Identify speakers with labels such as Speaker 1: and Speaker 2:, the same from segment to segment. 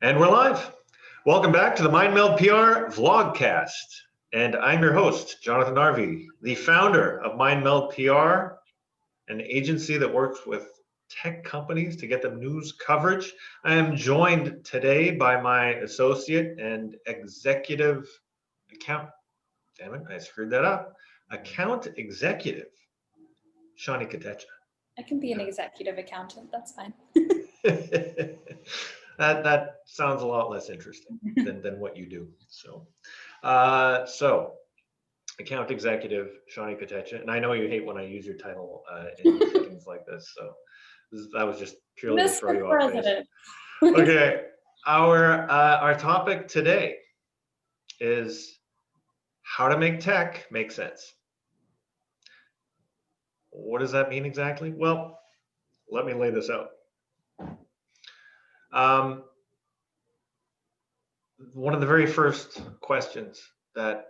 Speaker 1: And we're live. Welcome back to the Mind Meld PR vlogcast. And I'm your host, Jonathan Narvey, the founder of Mind Meld PR, an agency that works with tech companies to get them news coverage. I am joined today by my associate and executive account, damn it, I screwed that up, account executive, Shawnee Katecha.
Speaker 2: I can be an executive accountant, that's fine.
Speaker 1: That sounds a lot less interesting than what you do. So account executive Shawnee Katecha, and I know you hate when I use your title in things like this. So that was just purely to throw you off base. Okay, our topic today is how to make tech make sense. What does that mean exactly? Well, let me lay this out. One of the very first questions that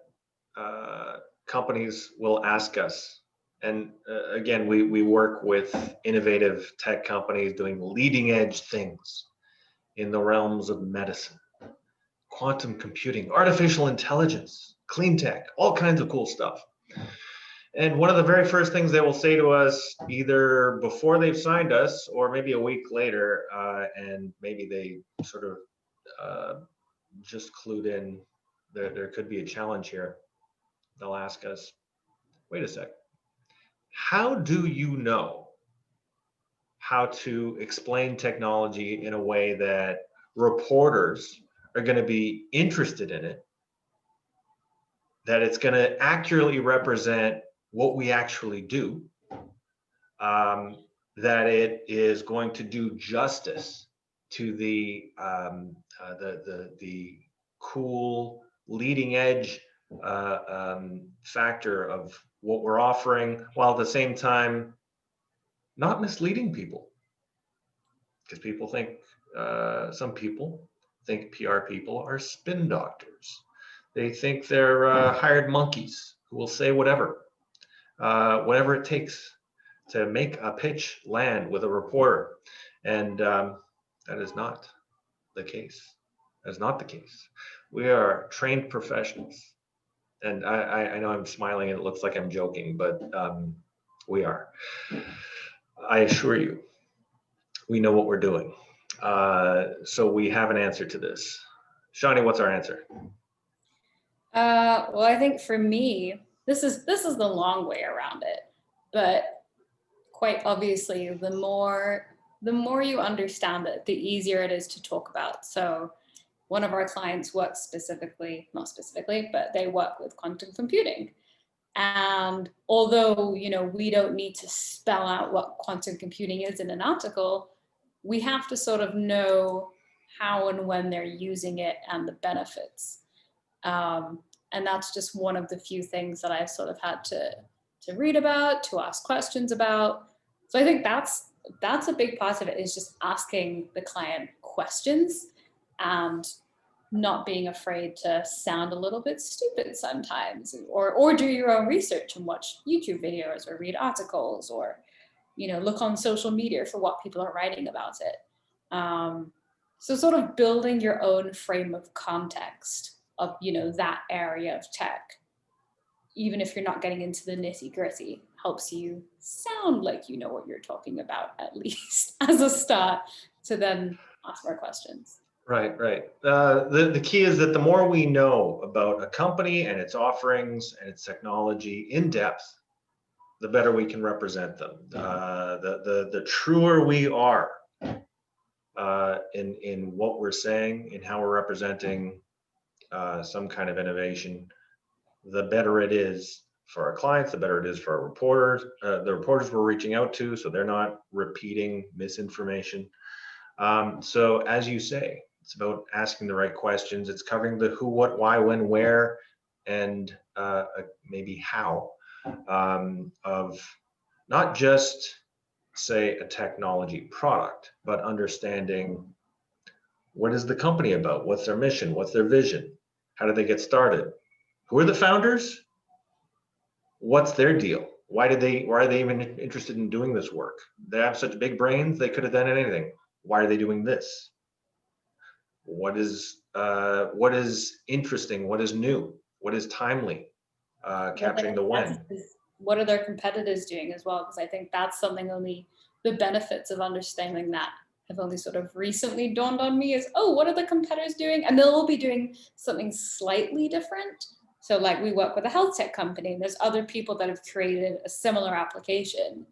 Speaker 1: companies will ask us, and again, we work with innovative tech companies doing leading edge things in the realms of medicine, quantum computing, artificial intelligence, clean tech, all kinds of cool stuff. And one of the very first things they will say to us, either before they've signed us or maybe a week later, and maybe they sort of just clued in there could be a challenge here. They'll ask us, wait a sec, how do you know how to explain technology in a way that reporters are going to be interested in it, that it's going to accurately represent what we actually do, that it is going to do justice to the cool leading edge factor of what we're offering, while at the same time not misleading people, because people think some people think PR people are spin doctors. They think they're hired monkeys who will say whatever it takes to make a pitch land with a reporter, and that is not the case. That is not the case. We are trained professionals, and I know I'm smiling and it looks like I'm joking, but we are. I assure you, we know what we're doing. So we have an answer to this. Shawnee, what's our answer?
Speaker 2: Well, I think for me, this is the long way around it, but quite obviously, the more you understand it, the easier it is to talk about. So one of our clients works not specifically, but they work with quantum computing. And although, we don't need to spell out what quantum computing is in an article, we have to sort of know how and when they're using it and the benefits. And that's just one of the few things that I've sort of had to read about, to ask questions about. So I think that's a big part of it, is just asking the client questions and not being afraid to sound a little bit stupid sometimes, or do your own research and watch YouTube videos or read articles, or look on social media for what people are writing about it. So sort of building your own frame of context of that area of tech, even if you're not getting into the nitty-gritty, helps you sound like you know what you're talking about, at least as a start, to then ask more questions.
Speaker 1: Right. The key is that the more we know about a company and its offerings and its technology in depth, the better we can represent them. The truer we are in what we're saying, in how we're representing some kind of innovation, the better it is for our clients, the better it is for our reporters, the reporters we're reaching out to, so they're not repeating misinformation. So as you say, it's about asking the right questions. It's covering the who, what, why, when, where, and maybe how of not just, say, a technology product, but understanding what is the company about, what's their mission, what's their vision, how did they get started, who are the founders, what's their deal, why are they even interested in doing this work? They have such big brains, they could have done anything. Why are they doing this? what is interesting, what is new, what is timely,
Speaker 2: But then
Speaker 1: capturing the when.
Speaker 2: what are their competitors doing as well? Because I think that's something only the benefits of understanding that have only sort of recently dawned on me is, oh, what are the competitors doing? And they'll all be doing something slightly different. So like we work with a health tech company and there's other people that have created a similar application,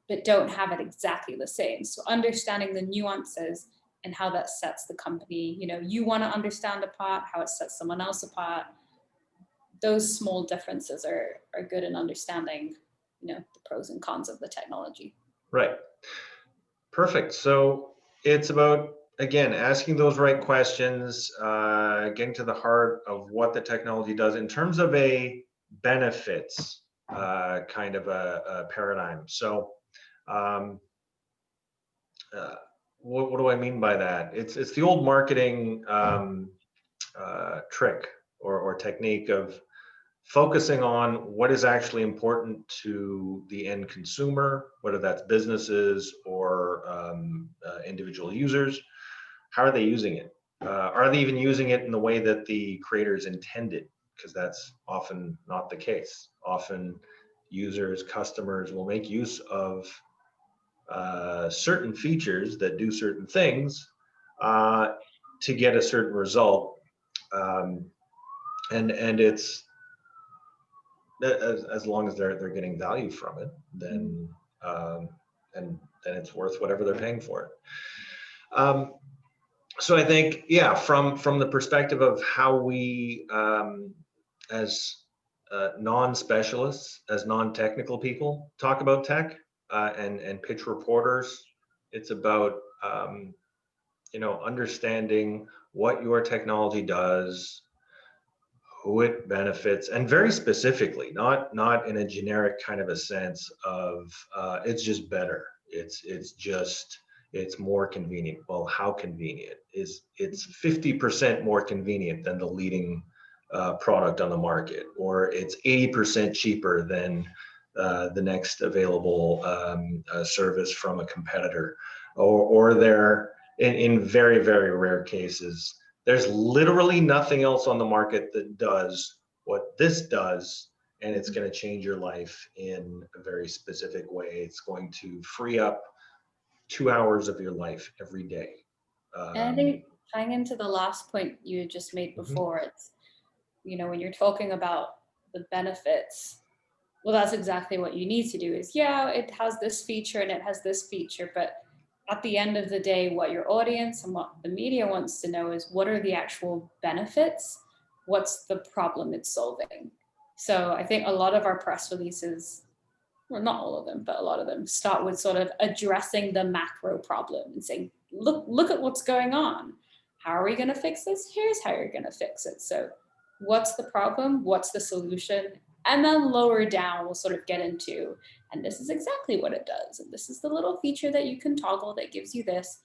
Speaker 2: but don't have it exactly the same. So understanding the nuances and how that sets the company, you want to understand apart, how it sets someone else apart. Those small differences are good in understanding, the pros and cons of the technology.
Speaker 1: Right. Perfect. So it's about, again, asking those right questions, getting to the heart of what the technology does in terms of a benefits kind of a paradigm. So what do I mean by that? It's the old marketing trick or technique of focusing on what is actually important to the end consumer, whether that's businesses or individual users. How are they using it? Are they even using it in the way that the creators intended? Because that's often not the case. Often users, customers will make use of certain features that do certain things to get a certain result. And it's as long as they're getting value from it, then and then it's worth whatever they're paying for it. So I think, yeah, from the perspective of how we as non-specialists, as non-technical people talk about tech and pitch reporters, it's about understanding what your technology does, who it benefits, and very specifically, not in a generic kind of a sense of it's just better. It's more convenient. Well, how convenient? It's 50% more convenient than the leading product on the market, or it's 80% cheaper than the next available service from a competitor, or they're in very, very rare cases, there's literally nothing else on the market that does what this does, and it's going to change your life in a very specific way. It's going to free up 2 hours of your life every day.
Speaker 2: And I think tying into the last point you just made before, it's, when you're talking about the benefits, well, that's exactly what you need to do is, yeah, it has this feature and it has this feature, but at the end of the day, what your audience and what the media wants to know is what are the actual benefits? What's the problem it's solving? So I think a lot of our press releases, well, not all of them, but a lot of them start with sort of addressing the macro problem and saying, look at what's going on. How are we going to fix this? Here's how you're going to fix it. So what's the problem? What's the solution? And then lower down, we'll sort of get into, and this is exactly what it does. And this is the little feature that you can toggle that gives you this.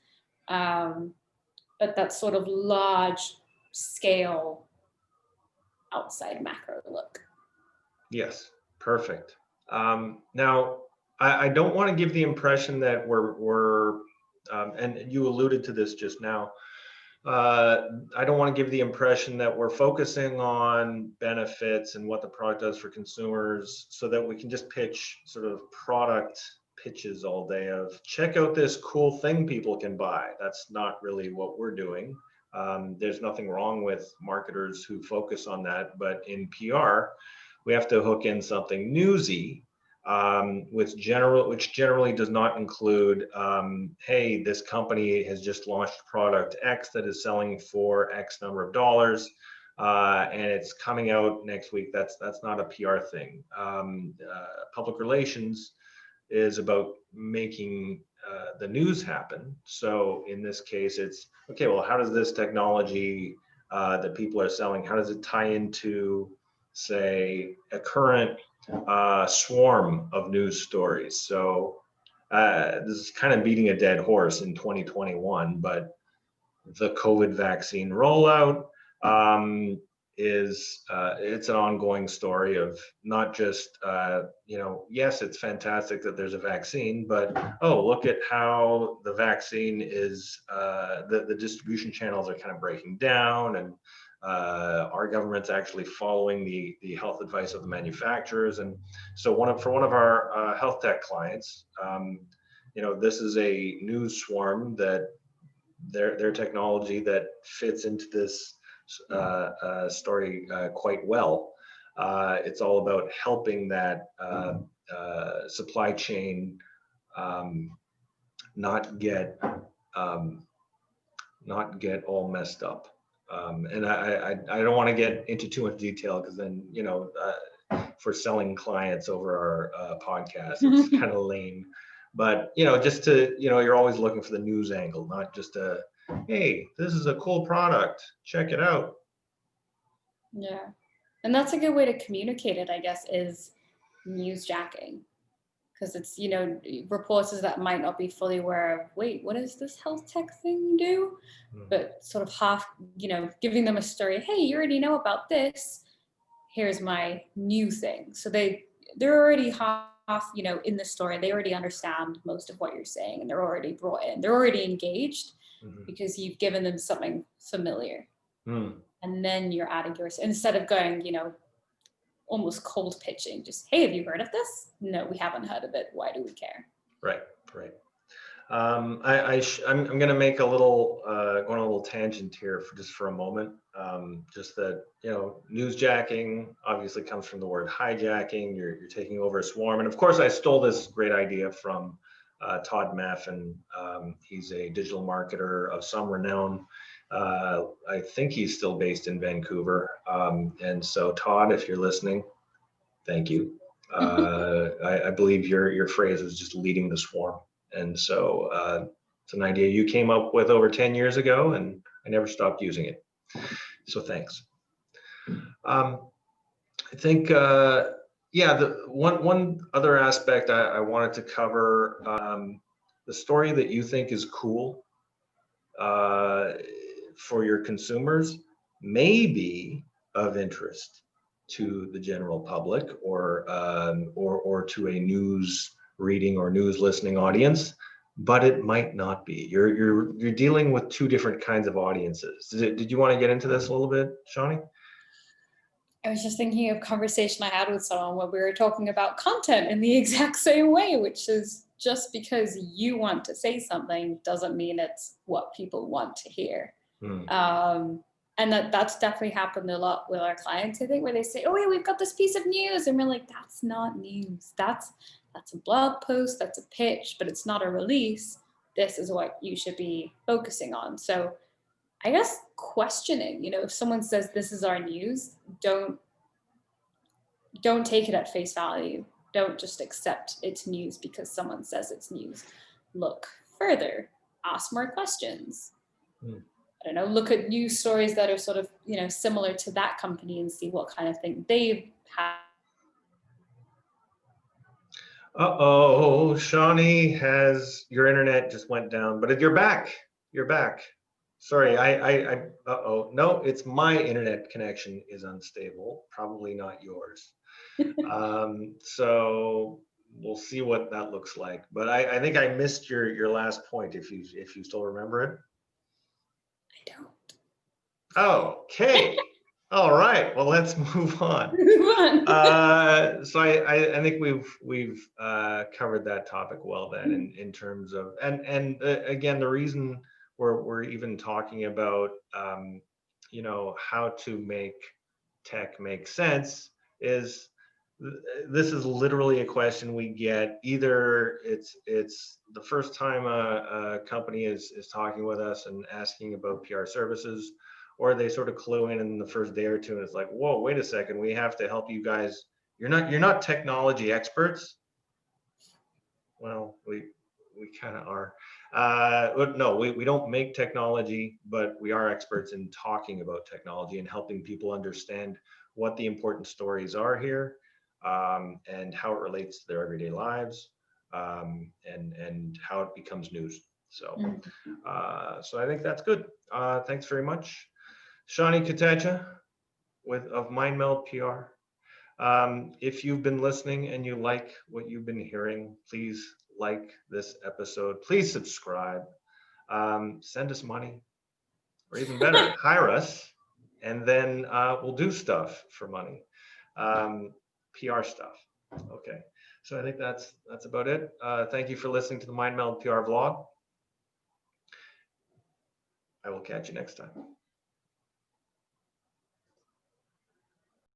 Speaker 2: But that sort of large scale outside macro look.
Speaker 1: Yes, perfect. Now, I don't want to give the impression that we're and you alluded to this just now, I don't want to give the impression that we're focusing on benefits and what the product does for consumers so that we can just pitch sort of product pitches all day of check out this cool thing people can buy. That's not really what we're doing. There's nothing wrong with marketers who focus on that, but in PR, we have to hook in something newsy, which generally does not include, hey, this company has just launched product X that is selling for X number of dollars, and it's coming out next week. That's not a PR thing. Public relations is about making the news happen. So in this case, it's okay. Well, how does this technology that people are selling, how does it tie into, say, a current swarm of news stories? So this is kind of beating a dead horse in 2021, but the COVID vaccine rollout, is it's an ongoing story of not just yes, it's fantastic that there's a vaccine, but oh, look at how the vaccine is the distribution channels are kind of breaking down, and our government's actually following the health advice of the manufacturers. And so for one of our health tech clients, this is a news swarm that their technology that fits into this story quite well. It's all about helping that supply chain not get all messed up. And I don't want to get into too much detail, because then for selling clients over our podcast, it's kind of lame. But just to you're always looking for the news angle, not just a, hey, this is a cool product, check it out.
Speaker 2: Yeah. And that's a good way to communicate it, I guess, is newsjacking. Because it's, reporters that might not be fully aware of, wait, what does this health tech thing do? But sort of half, giving them a story, hey, you already know about this, here's my new thing. So they're already half, in the story, they already understand most of what you're saying, and they're already brought in, they're already engaged, because you've given them something familiar. And then you're adding yours, instead of going, almost cold pitching, just, hey, have you heard of this? No, we haven't heard of it. Why do we care?
Speaker 1: Right. I'm going to make a little, go on a little tangent here for a moment. Just that, newsjacking obviously comes from the word hijacking. You're taking over a swarm. And of course, I stole this great idea from Todd Maffin. He's a digital marketer of some renown. I think he's still based in Vancouver. And so, Todd, if you're listening, thank you. I believe your phrase is just leading the swarm. And so it's an idea you came up with over 10 years ago, and I never stopped using it. So thanks. I think, the one other aspect I wanted to cover, the story that you think is cool for your consumers may be of interest to the general public, or to a news reading or news listening audience, but it might not be. You're dealing with two different kinds of audiences. Did you want to get into this a little bit, Shawnee?
Speaker 2: I was just thinking of a conversation I had with someone where we were talking about content in the exact same way, which is, just because you want to say something doesn't mean it's what people want to hear. And that's definitely happened a lot with our clients, I think, where they say, oh yeah, we've got this piece of news, and we're like, that's not news, that's a blog post, that's a pitch, but it's not a release. This is what you should be focusing on. So I guess questioning, if someone says this is our news, don't take it at face value. Don't just accept it's news because someone says it's news. Look further, ask more questions. I don't know, look at news stories that are sort of, similar to that company, and see what kind of thing they've had.
Speaker 1: Uh-oh, Shawnee, your internet just went down, but you're back. Sorry, uh-oh, no, it's my internet connection is unstable, probably not yours. So we'll see what that looks like. But I think I missed your last point, if you still remember it.
Speaker 2: I don't.
Speaker 1: Okay. All right. Well, let's move on. So I think we've covered that topic well then, in terms of, and again, the reason we're even talking about how to make tech make sense is, this is literally a question we get. Either it's the first time a company is talking with us and asking about PR services, or they sort of clue in the first day or two, and it's like, whoa, wait a second, we have to help you guys. You're not technology experts. Well, we kind of are. No, we don't make technology, but we are experts in talking about technology and helping people understand what the important stories are here, and how it relates to their everyday lives, and how it becomes news. So, so I think that's good. Thanks very much, Shawnee Katacha. of Mind Meld PR. If you've been listening and you like what you've been hearing, please like this episode. Please subscribe. Send us money, or even better, hire us, and then we'll do stuff for money, PR stuff. Okay, so I think that's about it. Thank you for listening to the Mind Meld PR vlog. I will catch you next time.